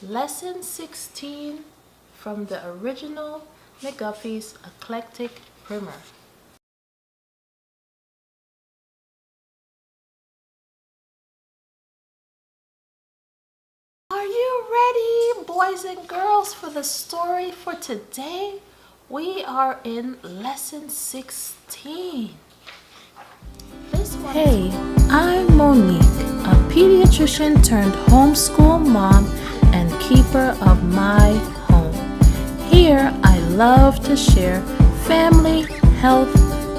Lesson 16 from the original McGuffey's Eclectic Primer. Are you ready, boys and girls, for the story for today? We are in Lesson 16. Hey, I'm Monique, a pediatrician turned homeschool mom and keeper of my home. Here, I love to share family, health,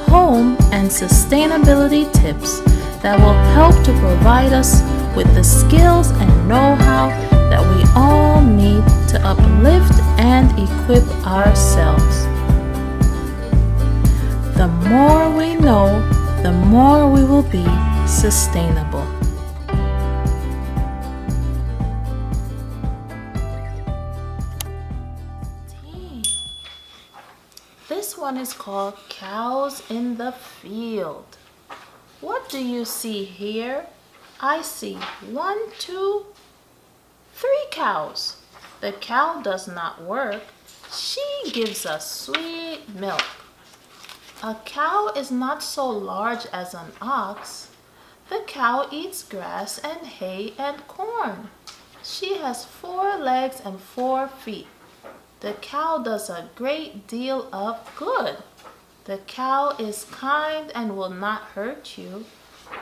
home, and sustainability tips that will help to provide us with the skills and know-how that we all need to uplift and equip ourselves. The more we know, the more we will be sustainable. This one is called Cows in the Field. What do you see here? I see 1, 2, 3 cows. The cow does not work. She gives us sweet milk. A cow is not so large as an ox. The cow eats grass and hay and corn. She has 4 legs and 4 feet. The cow does a great deal of good. The cow is kind and will not hurt you.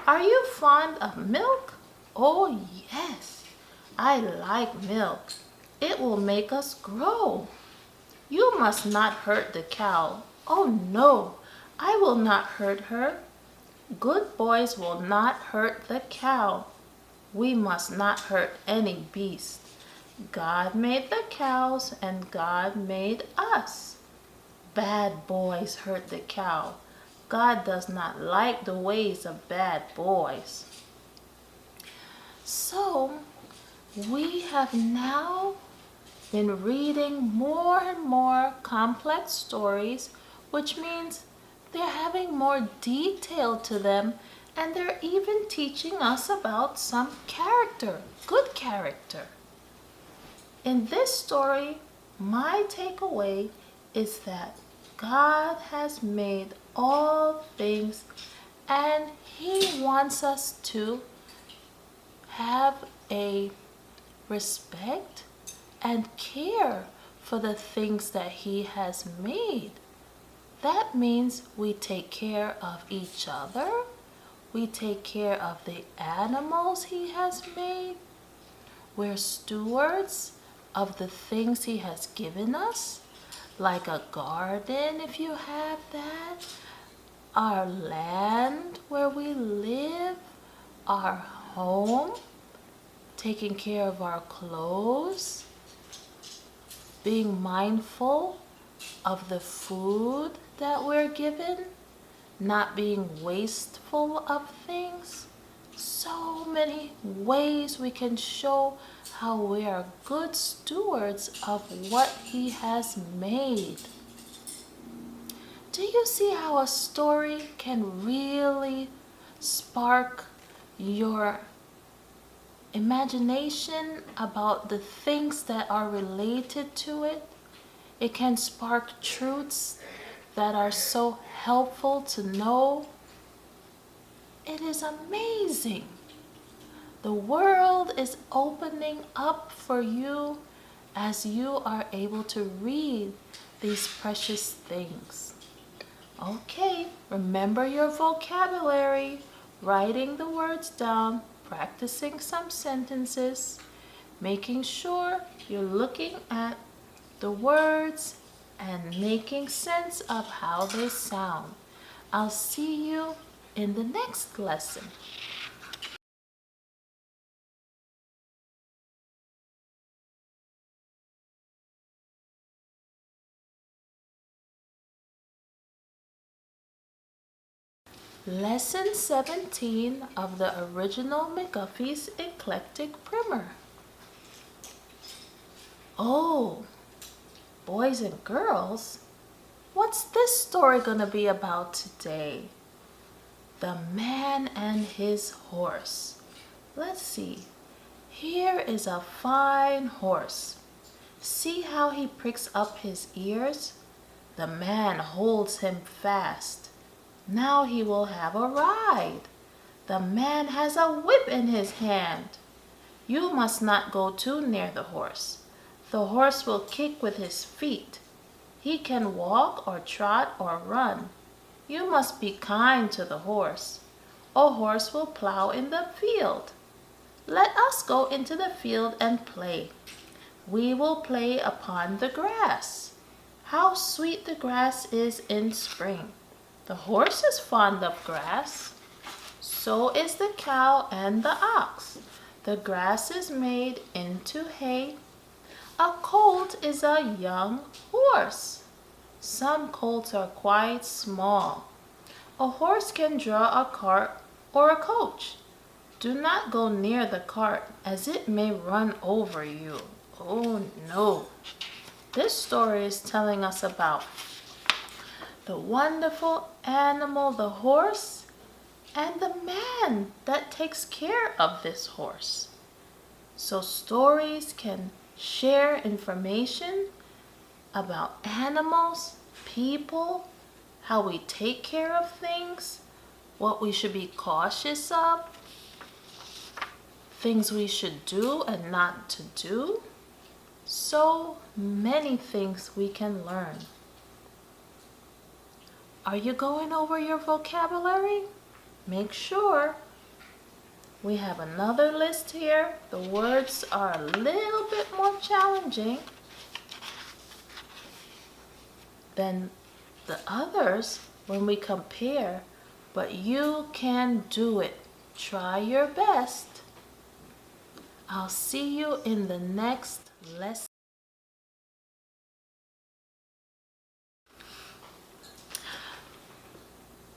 Are you fond of milk? Oh yes, I like milk. It will make us grow. You must not hurt the cow. Oh no, I will not hurt her. Good boys will not hurt the cow. We must not hurt any beast. God made the cows and God made us. Bad boys hurt the cow. God does not like the ways of bad boys. So, we have now been reading more and more complex stories, which means they're having more detail to them, and they're even teaching us about some character, good character. In this story, my takeaway is that God has made all things and He wants us to have a respect and care for the things that He has made. That means we take care of each other. We take care of the animals He has made. We're stewards of the things He has given us, like a garden if you have that, our land where we live, our home, taking care of our clothes, being mindful of the food that we're given, not being wasteful of things. So many ways we can show how we are good stewards of what He has made. Do you see how a story can really spark your imagination about the things that are related to it? It can spark truths that are so helpful to know. It is amazing. The world is opening up for you as you are able to read these precious things. Okay, remember your vocabulary, writing the words down, practicing some sentences, making sure you're looking at the words and making sense of how they sound. I'll see you in the next lesson. Lesson 17 of the original McGuffey's Eclectic Primer. Oh, boys and girls, what's this story gonna be about today? The Man and His Horse. Let's see. Here is a fine horse. See how he pricks up his ears? The man holds him fast. Now he will have a ride. The man has a whip in his hand. You must not go too near the horse. The horse will kick with his feet. He can walk or trot or run. You must be kind to the horse. A horse will plow in the field. Let us go into the field and play. We will play upon the grass. How sweet the grass is in spring. The horse is fond of grass. So is the cow and the ox. The grass is made into hay. A colt is a young horse. Some colts are quite small. A horse can draw a cart or a coach. Do not go near the cart, as it may run over you. Oh no. This story is telling us about the wonderful animal, the horse, and the man that takes care of this horse. So stories can share information about animals, people, how we take care of things, what we should be cautious of, things we should do and not to do. So many things we can learn. Are you going over your vocabulary? Make sure. We have another list here. The words are a little bit more challenging than the others when we compare, but you can do it. Try your best. I'll see you in the next lesson.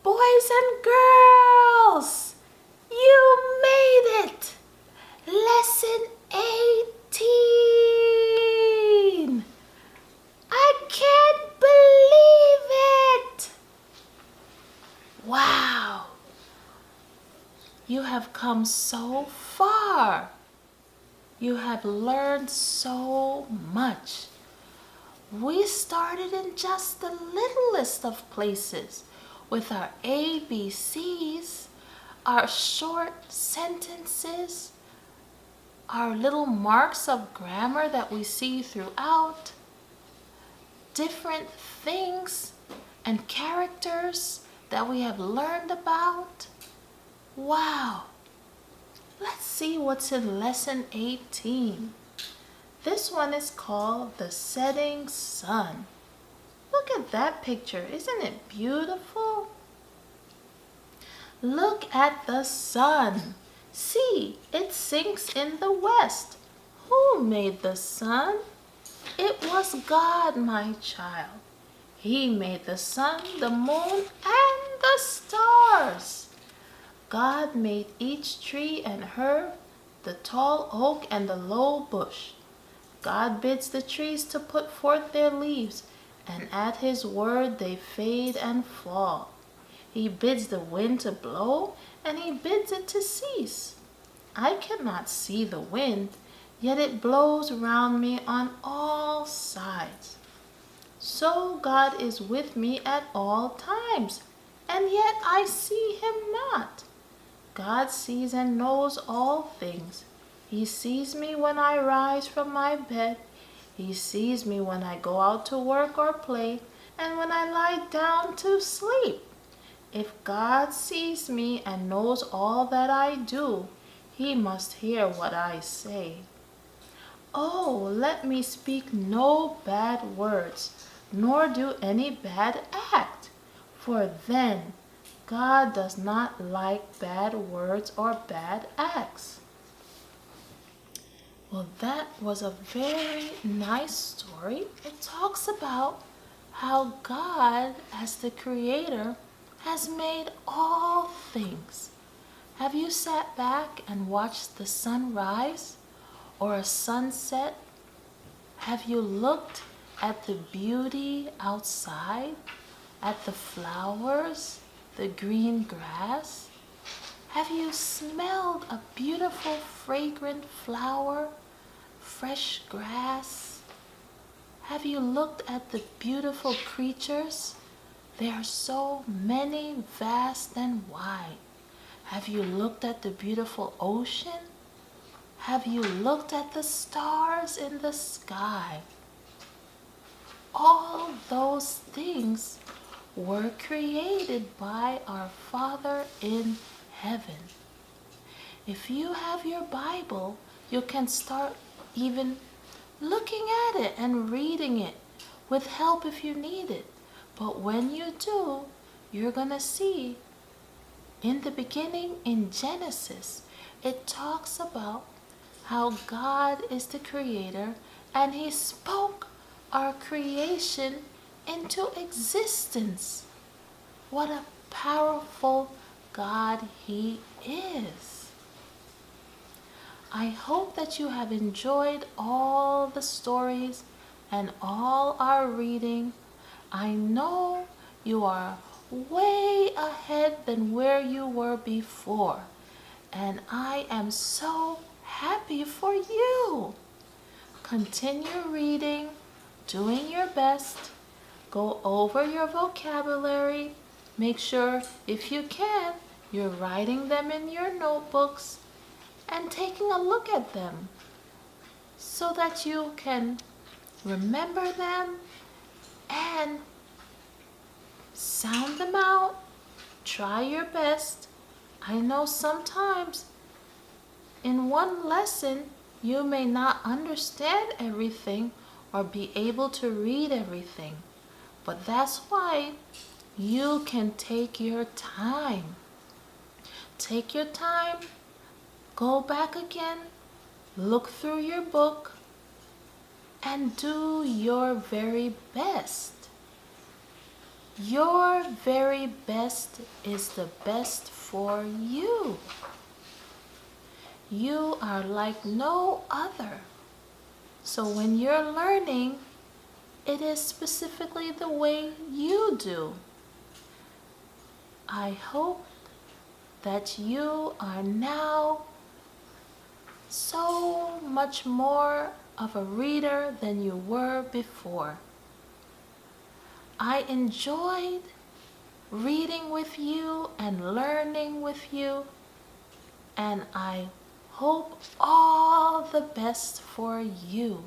Boys and girls, you made it! Lesson 18! I can't believe it! Wow! You have come so far. You have learned so much. We started in just the littlest of places with our ABCs, our short sentences, our little marks of grammar that we see throughout, different things and characters that we have learned about. Wow! Let's see what's in lesson 18. This one is called The Setting Sun. Look at that picture. Isn't it beautiful? Look at the sun. See, it sinks in the west. Who made the sun? It was God, my child. He made the sun, the moon, and the stars. God made each tree and herb, the tall oak and the low bush. God bids the trees to put forth their leaves, and at his word they fade and fall. He bids the wind to blow, and he bids it to cease. I cannot see the wind, yet it blows round me on all sides. So God is with me at all times, and yet I see him not. God sees and knows all things. He sees me when I rise from my bed. He sees me when I go out to work or play, and when I lie down to sleep. If God sees me and knows all that I do, he must hear what I say. Oh, let me speak no bad words, nor do any bad act, for then God does not like bad words or bad acts. Well, that was a very nice story. It talks about how God, as the Creator, has made all things. Have you sat back and watched the sun rise or a sunset? Have you looked at the beauty outside, at the flowers, the green grass? Have you smelled a beautiful fragrant flower, fresh grass? Have you looked at the beautiful creatures? There are so many, vast and wide. Have you looked at the beautiful ocean? Have you looked at the stars in the sky? All those things were created by our Father in heaven. If you have your Bible, you can start even looking at it and reading it with help if you need it. But when you do, you're going to see in the beginning in Genesis, it talks about how God is the creator and he spoke our creation into existence. What a powerful God he is. I hope that you have enjoyed all the stories and all our reading. I know you are way ahead than where you were before, and I am so happy for you. Continue reading, doing your best. Go over your vocabulary. Make sure, if you can, you're writing them in your notebooks and taking a look at them so that you can remember them and sound them out. Try your best. I know sometimes in one lesson you may not understand everything or be able to read everything, but that's why you can take your time. Take your time, go back again, look through your book, and do your very best. Your very best is the best for you. You are like no other. So when you're learning, it is specifically the way you do. I hope that you are now so much more of a reader than you were before. I enjoyed reading with you and learning with you, and I hope all the best for you.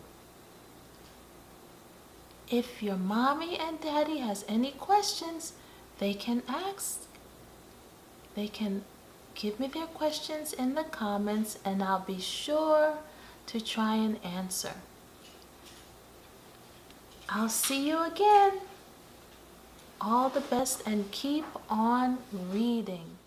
If your mommy and daddy has any questions, they can ask. They can give me their questions in the comments and I'll be sure to try and answer. I'll see you again. All the best and keep on reading.